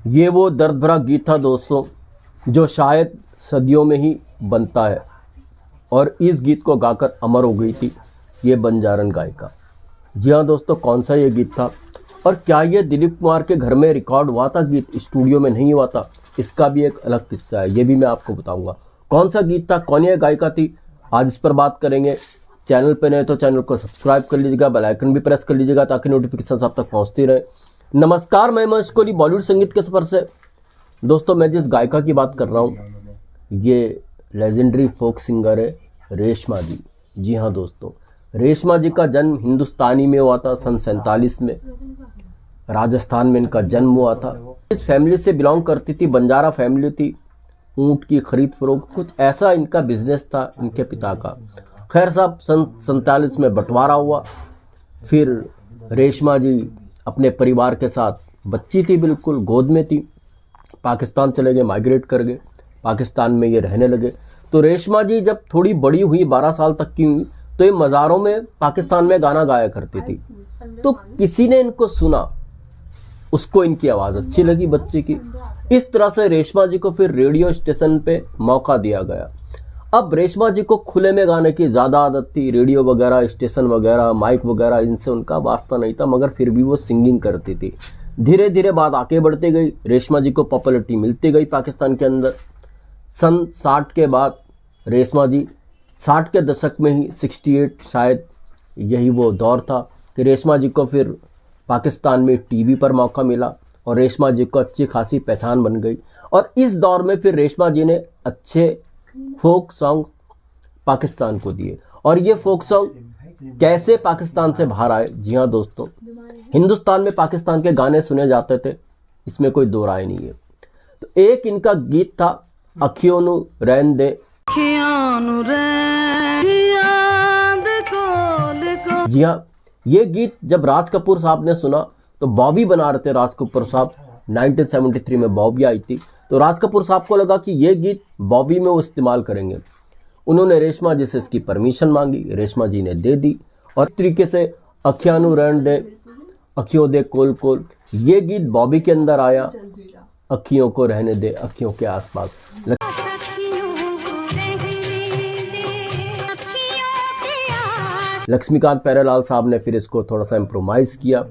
ये वो दर्द भरा गीत था दोस्तों, जो शायद सदियों में ही बनता है, और इस गीत को गाकर अमर हो गई थी ये बंजारन गायिका। जी हाँ दोस्तों, कौन सा ये गीत था और क्या ये दिलीप कुमार के घर में रिकॉर्ड हुआ था गीत, स्टूडियो में नहीं हुआ था? इसका भी एक अलग किस्सा है, ये भी मैं आपको बताऊंगा। कौन सा गीत था, कौन ये गायिका थी, आज इस पर बात करेंगे। चैनल पे नए तो चैनल को सब्सक्राइब कर लीजिएगा, बेल आइकन भी प्रेस कर लीजिएगा ताकि नोटिफिकेशन आप तक पहुंचती रहे। नमस्कार, मैं महेश कोहली बॉलीवुड संगीत के सफर से। दोस्तों, मैं जिस गायिका की बात कर रहा हूँ ये लेजेंडरी फोक सिंगर है रेशमा जी। जी हाँ दोस्तों, रेशमा जी का जन्म हिंदुस्तानी में हुआ था सन 47 में। राजस्थान में इनका जन्म हुआ था। इस फैमिली से बिलोंग करती थी, बंजारा फैमिली थी। ऊंट की खरीद फरोख्त कुछ ऐसा इनका बिजनेस था इनके पिता का। खैर साहब, सन 47 में बंटवारा हुआ। फिर रेशमा जी अपने परिवार के साथ, बच्ची थी बिल्कुल, गोद में थी, पाकिस्तान चले गए, माइग्रेट कर गए, पाकिस्तान में ये रहने लगे। तो रेशमा जी जब थोड़ी बड़ी हुई, 12 साल तक की हुई, तो ये मज़ारों में पाकिस्तान में गाना गाया करती थी। तो किसी ने इनको सुना, उसको इनकी आवाज़ अच्छी लगी बच्ची की। इस तरह से रेशमा जी को फिर रेडियो स्टेशन पे मौका दिया गया। अब रेशमा जी को खुले में गाने की ज़्यादा आदत थी। रेडियो वगैरह, स्टेशन वगैरह, माइक वगैरह, इनसे उनका वास्ता नहीं था, मगर फिर भी वो सिंगिंग करती थी। धीरे धीरे बात आगे बढ़ती गई, रेशमा जी को पॉपुलैरिटी मिलती गई पाकिस्तान के अंदर। सन 60 के बाद रेशमा जी, 60 के दशक में ही, 68 शायद, यही वो दौर था कि रेशमा जी को फिर पाकिस्तान में टीवी पर मौका मिला और रेशमा जी को अच्छी खासी पहचान बन गई। और इस दौर में फिर रेशमा जी ने अच्छे फोक सॉन्ग पाकिस्तान को दिए। और ये फोक सॉन्ग कैसे पाकिस्तान से बाहर आए? जी हाँ दोस्तों, हिंदुस्तान में पाकिस्तान के गाने सुने जाते थे, इसमें कोई दो राय नहीं है। तो एक इनका गीत था, अखियों नू रहन दे। जी हाँ, ये गीत जब राज कपूर साहब ने सुना तो बॉबी बना रहे थे राज कपूर साहब। 1973 में बॉबी आई थी, तो राज कपूर साहब को लगा कि ये गीत बॉबी में वो इस्तेमाल करेंगे। उन्होंने रेशमा जी से इसकी परमिशन मांगी, रेशमा जी ने दे दी। और इस तरीके से अखियां नू रहन दे, अखियों दे कोल कोल, ये गीत बॉबी के अंदर आया। अखियों को रहने दे अखियों के आसपास, लक्ष्मीकांत प्यारेलाल साहब ने फिर इसको थोड़ा सा इम्प्रोवाइज किया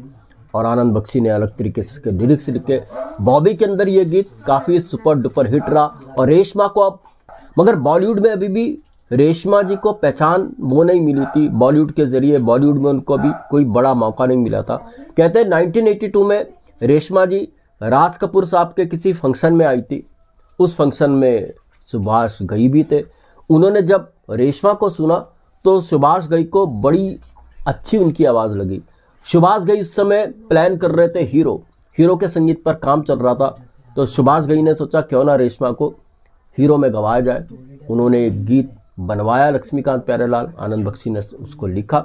और आनंद बख्शी ने अलग तरीके से इसके लिरिक्स लिखे। बॉबी के अंदर ये गीत काफ़ी सुपर डुपर हिट रहा। और रेशमा को अब, मगर बॉलीवुड में अभी भी रेशमा जी को पहचान वो नहीं मिली थी। बॉलीवुड के जरिए बॉलीवुड में उनको अभी कोई बड़ा मौका नहीं मिला था। कहते हैं 1982 में रेशमा जी राज कपूर साहब के किसी फंक्शन में आई थी। उस फंक्शन में सुभाष घई भी थे। उन्होंने जब रेशमा को सुना तो सुभाष घई को बड़ी अच्छी उनकी आवाज़ लगी। सुभाष घई इस समय प्लान कर रहे थे हीरो के संगीत पर काम चल रहा था। तो सुभाष घई ने सोचा क्यों ना रेशमा को हीरो में गवाया जाए। उन्होंने एक गीत बनवाया, लक्ष्मीकांत प्यारेलाल, आनंद बख्शी ने उसको लिखा।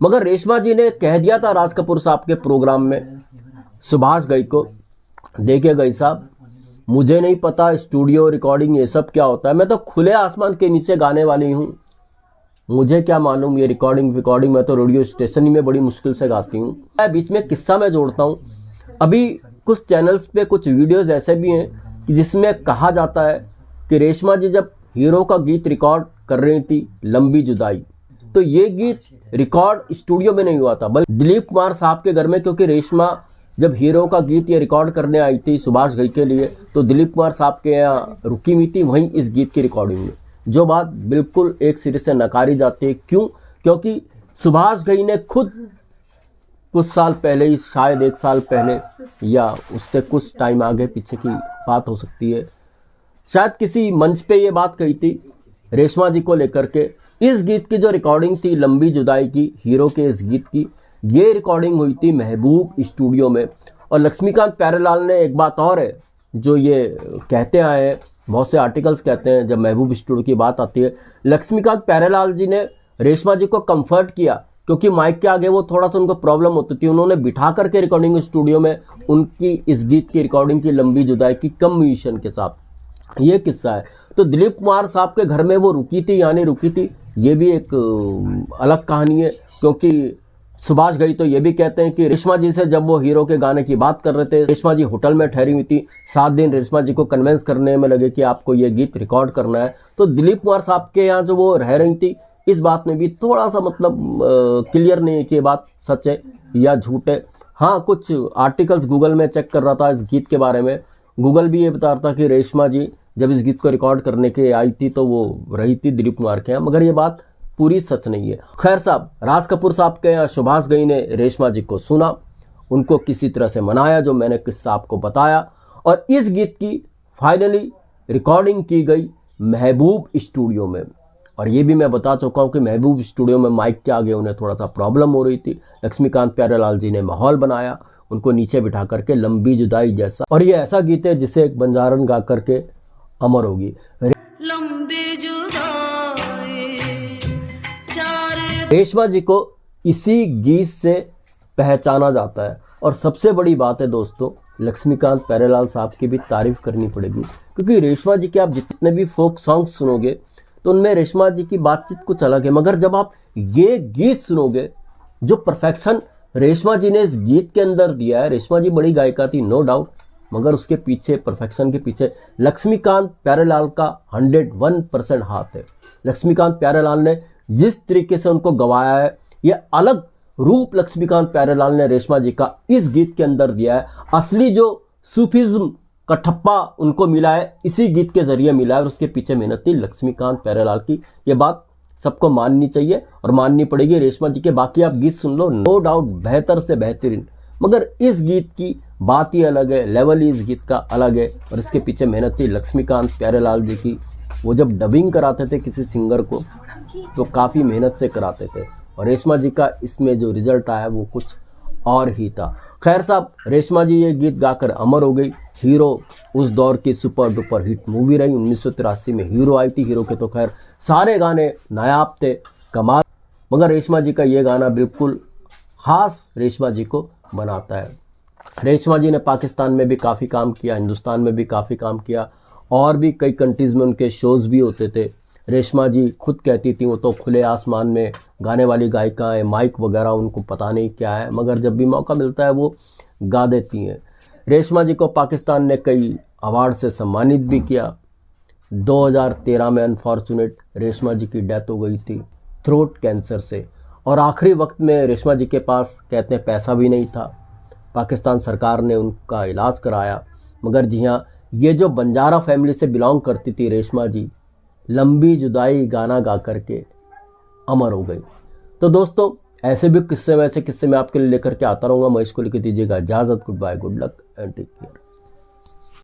मगर रेशमा जी ने कह दिया था राज कपूर साहब के प्रोग्राम में सुभाष घई को, देखिए घई साहब, मुझे नहीं पता स्टूडियो रिकॉर्डिंग ये सब क्या होता है, मैं तो खुले आसमान के नीचे गाने वाली हूँ, मुझे क्या मालूम ये रिकॉर्डिंग, मैं तो रेडियो स्टेशन ही में बड़ी मुश्किल से गाती हूँ। बीच में किस्सा मैं जोड़ता हूँ। अभी कुछ चैनल्स पे कुछ वीडियोस ऐसे भी हैं कि जिसमें कहा जाता है कि रेशमा जी जब हीरो का गीत रिकॉर्ड कर रही थी, लंबी जुदाई, तो ये गीत रिकॉर्ड स्टूडियो में नहीं हुआ था बल्कि दिलीप कुमार साहब के घर में। क्योंकि रेशमा जब हीरो का गीत ये रिकॉर्ड करने आई थी सुभाष घई के लिए, तो दिलीप कुमार साहब के यहाँ रुकी हुई थी वहीं इस गीत की रिकॉर्डिंग में, जो बात बिल्कुल एक सिरे से नकारी जाती है। क्यों? क्योंकि सुभाष घई ने खुद कुछ साल पहले ही, शायद 1 साल पहले या उससे कुछ टाइम आगे पीछे की बात हो सकती है, शायद किसी मंच पे ये बात कही थी रेशमा जी को लेकर के। इस गीत की जो रिकॉर्डिंग थी लंबी जुदाई की, हीरो के इस गीत की, ये रिकॉर्डिंग हुई थी महबूब स्टूडियो में। और लक्ष्मीकांत प्यारेलाल ने एक बात और है जो ये कहते आए हैं, बहुत से आर्टिकल्स कहते हैं जब महबूब स्टूडियो की बात आती है, लक्ष्मीकांत प्यारेलाल जी ने रेशमा जी को कंफर्ट किया क्योंकि माइक के आगे वो थोड़ा सा उनको प्रॉब्लम होती थी। उन्होंने बिठा करके रिकॉर्डिंग स्टूडियो में उनकी इस गीत की रिकॉर्डिंग की लंबी जुदाई की, कम म्यूजिशियन के साथ। ये किस्सा है। तो दिलीप कुमार साहब के घर में वो रुकी थी या नहीं रुकी थी, ये भी एक अलग कहानी है। क्योंकि सुभाष घई तो ये भी कहते हैं कि रेशमा जी से जब वो हीरो के गाने की बात कर रहे थे, रेशमा जी होटल में ठहरी हुई थी, 7 दिन रेशमा जी को कन्विंस करने में लगे कि आपको ये गीत रिकॉर्ड करना है। तो दिलीप कुमार साहब के यहाँ जो वो रह रही थी, इस बात में भी थोड़ा सा मतलब क्लियर नहीं है कि ये बात सच है या झूठ है। हाँ, कुछ आर्टिकल्स गूगल में चेक कर रहा था इस गीत के बारे में, गूगल भी ये बता रहा था कि रेशमा जी जब इस गीत को रिकॉर्ड करने के आई थी तो वो रही थी दिलीप कुमार के यहाँ, मगर ये बात पूरी सच नहीं है। खैर साहब, राज कपूर साहब के यहाँ सुभाष घई ने रेशमा जी को सुना, उनको किसी तरह से मनाया, जो मैंने किस्सा आपको बताया, और इस गीत की फाइनली रिकॉर्डिंग की गई महबूब स्टूडियो में। और ये भी मैं बता चुका हूँ कि महबूब स्टूडियो में माइक के आगे उन्हें थोड़ा सा प्रॉब्लम हो रही थी। लक्ष्मीकांत प्यारेलाल जी ने माहौल बनाया, उनको नीचे बिठा करके लंबी जुदाई जैसा, और ये ऐसा गीत है जिसे एक बंजारन गा करके अमर होगी। लंबी जुदाई, रेशमा जी को इसी गीत से पहचाना जाता है। और सबसे बड़ी बात है दोस्तों, लक्ष्मीकांत प्यारेलाल साहब की भी तारीफ करनी पड़ेगी, क्योंकि रेशमा जी के आप जितने भी फोक सॉन्ग सुनोगे तो उनमें रेशमा जी की बातचीत कुछ अलग है, मगर जब आप ये गीत सुनोगे, जो परफेक्शन रेशमा जी ने इस गीत के अंदर दिया है, रेशमा जी बड़ी गायिका थी नो डाउट, मगर उसके पीछे, परफेक्शन के पीछे लक्ष्मीकांत प्यारेलाल का 101% हाथ है। लक्ष्मीकांत प्यारेलाल ने जिस तरीके से उनको गवाया है, ये अलग रूप लक्ष्मीकांत प्यारेलाल ने रेशमा जी का इस गीत के अंदर दिया है। असली जो सूफीज्म का ठप्पा उनको मिला है, इसी गीत के जरिए मिला है, और उसके पीछे मेहनत थी लक्ष्मीकांत प्यारेलाल की। ये बात सबको माननी चाहिए और माननी पड़ेगी। रेशमा जी के बाकी आप गीत सुन लो, नो डाउट बेहतर से बेहतरीन, मगर इस गीत की बात ही अलग है, लेवल ही इस गीत का अलग है, और इसके पीछे मेहनत थी लक्ष्मीकांत प्यारेलाल जी की। वो जब डबिंग कराते थे किसी सिंगर को तो काफ़ी मेहनत से कराते थे, और रेशमा जी का इसमें जो रिजल्ट आया वो कुछ और ही था। खैर साहब, रेशमा जी ये गीत गाकर अमर हो गई। हीरो उस दौर की सुपर डुपर हिट मूवी रही। 1983 में हीरो आई थी। हीरो के तो खैर सारे गाने नायाब थे, कमाल, मगर रेशमा जी का ये गाना बिल्कुल खास रेशमा जी को बनाता है। रेशमा जी ने पाकिस्तान में भी काफ़ी काम किया, हिंदुस्तान में भी काफ़ी काम किया, और भी कई कंट्रीज़ में उनके शोज़ भी होते थे। रेशमा जी खुद कहती थी वो तो खुले आसमान में गाने वाली गायिका है, माइक वगैरह उनको पता नहीं क्या है, मगर जब भी मौका मिलता है वो गा देती हैं। रेशमा जी को पाकिस्तान ने कई अवार्ड से सम्मानित भी किया। 2013 में अनफॉर्चुनेट रेशमा जी की डेथ हो गई थी थ्रोट कैंसर से, और आखिरी वक्त में रेशमा जी के पास कहते हैं पैसा भी नहीं था। पाकिस्तान सरकार ने उनका इलाज कराया, मगर जी हाँ, ये जो बंजारा फैमिली से बिलोंग करती थी रेशमा जी, लंबी जुदाई गाना गा करके अमर हो गई। तो दोस्तों, ऐसे भी किस्से, वैसे किस्से मैं आपके लिए लेकर के आता रहूँगा। मैं इसको लेकर दीजिएगा इजाज़त। Goodbye, good luck and take care.